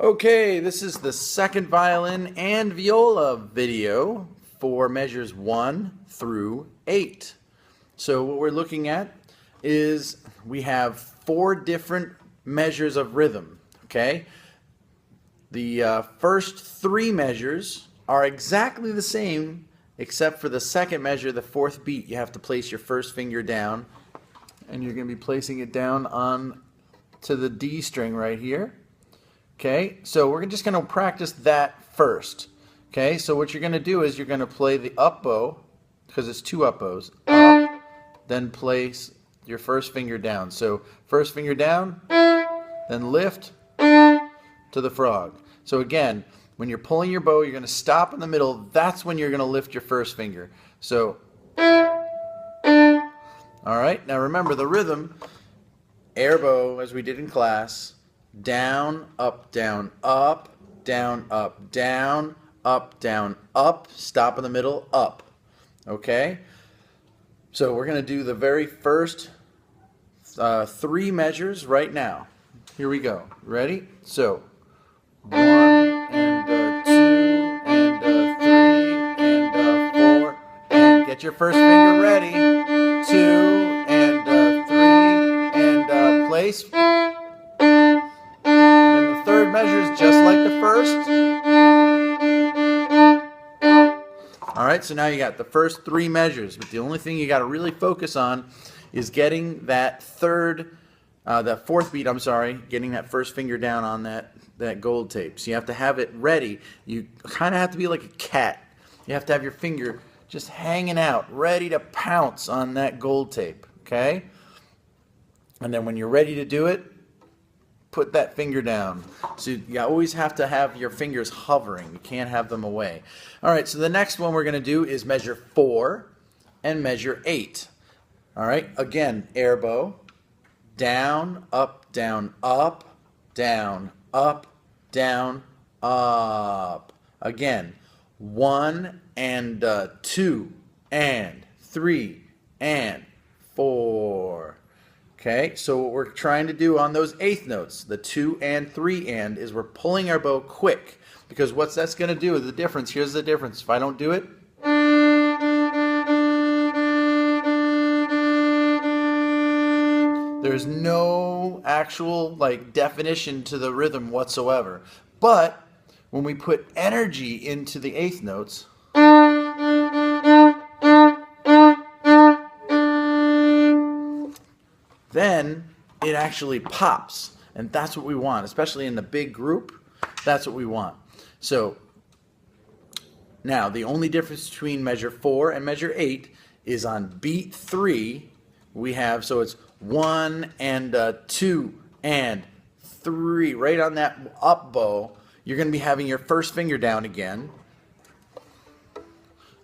Okay, this is the second violin and viola video for measures 1 through 8. So what we're looking at is we have 4 different measures of rhythm, okay? The first 3 measures are exactly the same except for the second measure, the 4th beat. You have to place your first finger down, and you're going to be placing it down on to the D string right here. Okay, so we're just going to practice that first. Okay, so what you're going to do is you're going to play the up bow, because it's 2 up bows, up, then place your first finger down. So first finger down, then lift to the frog. So again, when you're pulling your bow, you're going to stop in the middle. That's when you're going to lift your first finger. So, all right, now remember the rhythm, air bow, as we did in class, down, up, down, up, down, up, down, up, down, up, stop in the middle, up. Okay? So we're going to do the very first 3 measures right now. Here we go. Ready? So, 1 and 2 and 3 and 4. And get your first finger ready. 2 and 3 and place. Third measure is just like the first. Alright, so now you got the first 3 measures, but the only thing you got to really focus on is getting that that 4th beat, getting that first finger down on that gold tape. So you have to have it ready. You kind of have to be like a cat. You have to have your finger just hanging out, ready to pounce on that gold tape, okay? And then when you're ready to do it, put that finger down. So you always have to have your fingers hovering. You can't have them away. All right, so the next one we're going to do is measure 4 and measure 8. All right, again, air bow, down, up, down, up, down, up, down, up. Again, 1 and 2 and 3 and 4. Okay, so what we're trying to do on those 8th notes, the 2 and 3 and, is we're pulling our bow quick. Because what that's going to do is the difference. Here's the difference. If I don't do it, there's no actual definition to the rhythm whatsoever. But when we put energy into the 8th notes, then it actually pops, and that's what we want, especially in the big group. That's what we want. So now the only difference between measure 4 and measure 8 is on beat 3 we have, so it's 1 and 2 and 3. Right on that up bow, you're going to be having your first finger down again.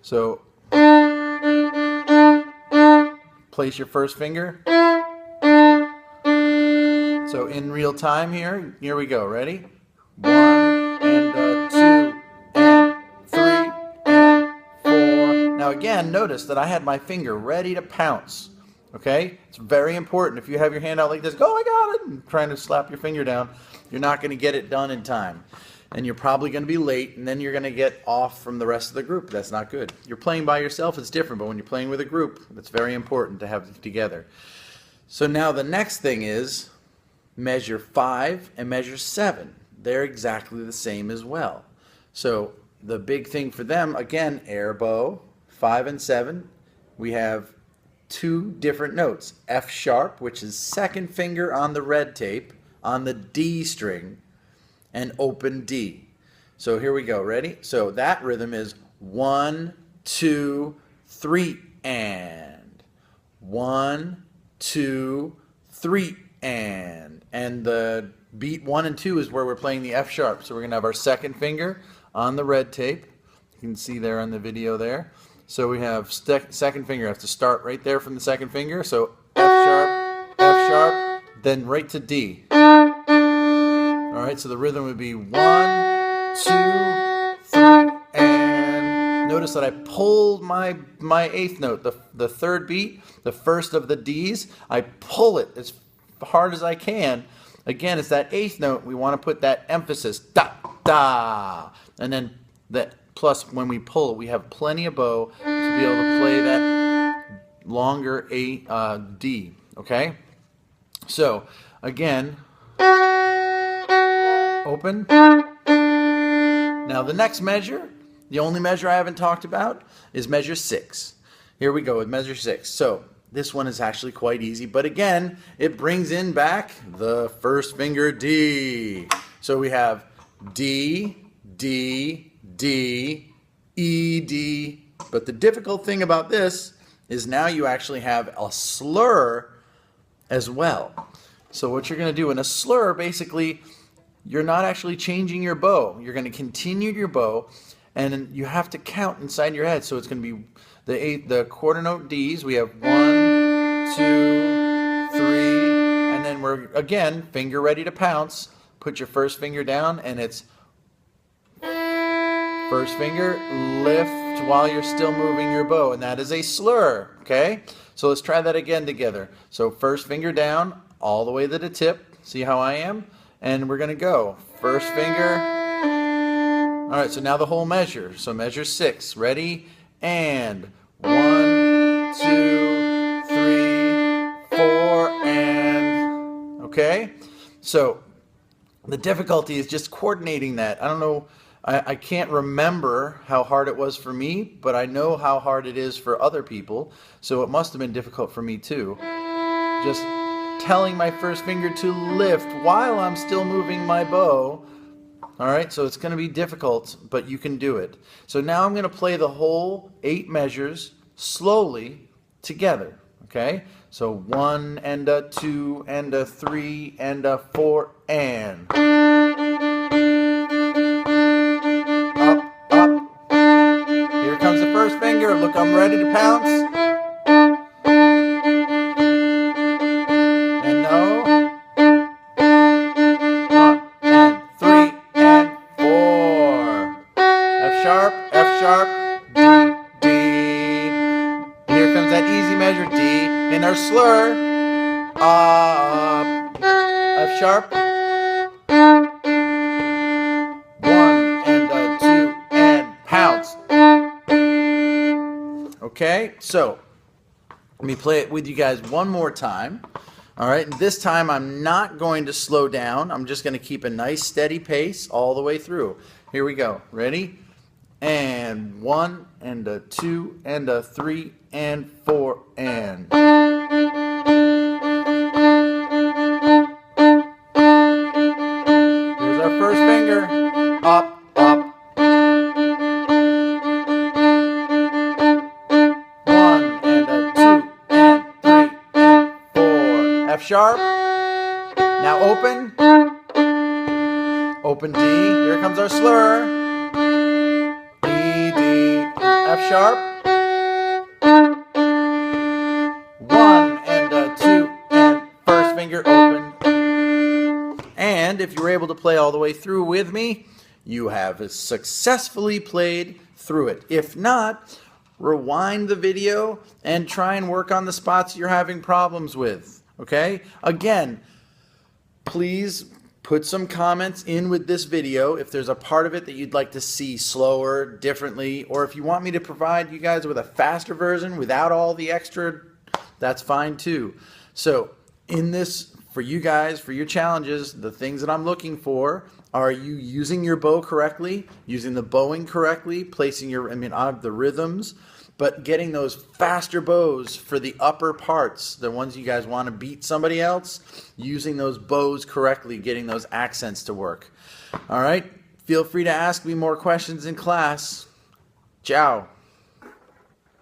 So place your first finger. So in real time here we go. Ready? 1 and 2 and 3 and 4. Now again, notice that I had my finger ready to pounce. Okay? It's very important. If you have your hand out like this, go, I got it, and trying to slap your finger down, you're not going to get it done in time. And you're probably going to be late, and then you're going to get off from the rest of the group. That's not good. You're playing by yourself, it's different, but when you're playing with a group, it's very important to have it together. So now the next thing is measure 5 and measure 7. They're exactly the same as well. So the big thing for them, again, air bow, 5 and 7, we have 2 different notes. F sharp, which is 2nd finger on the red tape, on the D string, and open D. So here we go, ready? So that rhythm is 1, 2, 3, and 1, 2, 3, and the beat 1 and 2 is where we're playing the F sharp. So we're going to have our 2nd finger on the red tape. You can see there on the video there. So we have 2nd finger. I have to start right there from the 2nd finger. So F sharp, then right to D. All right, so the rhythm would be 1, 2, 3, and notice that I pulled my 8th note, the 3rd beat, the first of the Ds. I pull it as hard as I can again, it's that eighth note. We want to put that emphasis, da, da. And then that plus when we pull, we have plenty of bow to be able to play that longer D, okay? So, again, open. Now the next measure, the only measure I haven't talked about, is measure 6. Here we go with measure 6. So this one is actually quite easy, but again, it brings in back the first finger D. So we have D, D, D, E, D. But the difficult thing about this is now you actually have a slur as well. So what you're going to do in a slur, basically, you're not actually changing your bow. You're going to continue your bow, and you have to count inside your head. So it's going to be the quarter note Ds. We have 1, 2, 3, and then we're, again, finger ready to pounce. Put your first finger down, and it's first finger, lift while you're still moving your bow, and that is a slur, okay? So let's try that again together. So first finger down, all the way to the tip. See how I am? And we're gonna go. First finger. All right, so now the whole measure. So measure 6, ready? And 1, 2, 3, 4, and, okay? So the difficulty is just coordinating that. I don't know, I can't remember how hard it was for me, but I know how hard it is for other people, so it must have been difficult for me too. Just telling my first finger to lift while I'm still moving my bow. All right, so it's going to be difficult, but you can do it. So now I'm going to play the whole 8 measures slowly together, okay? So 1 and a 2 and a 3 and a 4 and... Look, I'm ready to pounce. And no. 1 and 3 and 4. F sharp, D, D. And here comes that easy measure, D. In our slur, up, F sharp. 1 and a 2 and pounce. Okay, so let me play it with you guys one more time. All right, and this time I'm not going to slow down. I'm just going to keep a nice steady pace all the way through. Here we go. Ready? And 1 and a 2 and a 3 and 4 and... Here's our first finger. Up. F sharp. Now open. Open D. Here comes our slur. E, D, F sharp. 1 and a 2 and first finger open. And if you were able to play all the way through with me, you have successfully played through it. If not, rewind the video and try and work on the spots you're having problems with. Okay? Again, please put some comments in with this video if there's a part of it that you'd like to see slower, differently, or if you want me to provide you guys with a faster version without all the extra, that's fine too. So in this, for you guys, for your challenges, the things that I'm looking for are you using your bow correctly, using the bowing correctly, placing your, the rhythms, but getting those faster bows for the upper parts, the ones you guys want to beat somebody else, using those bows correctly, getting those accents to work. All right? Feel free to ask me more questions in class. Ciao.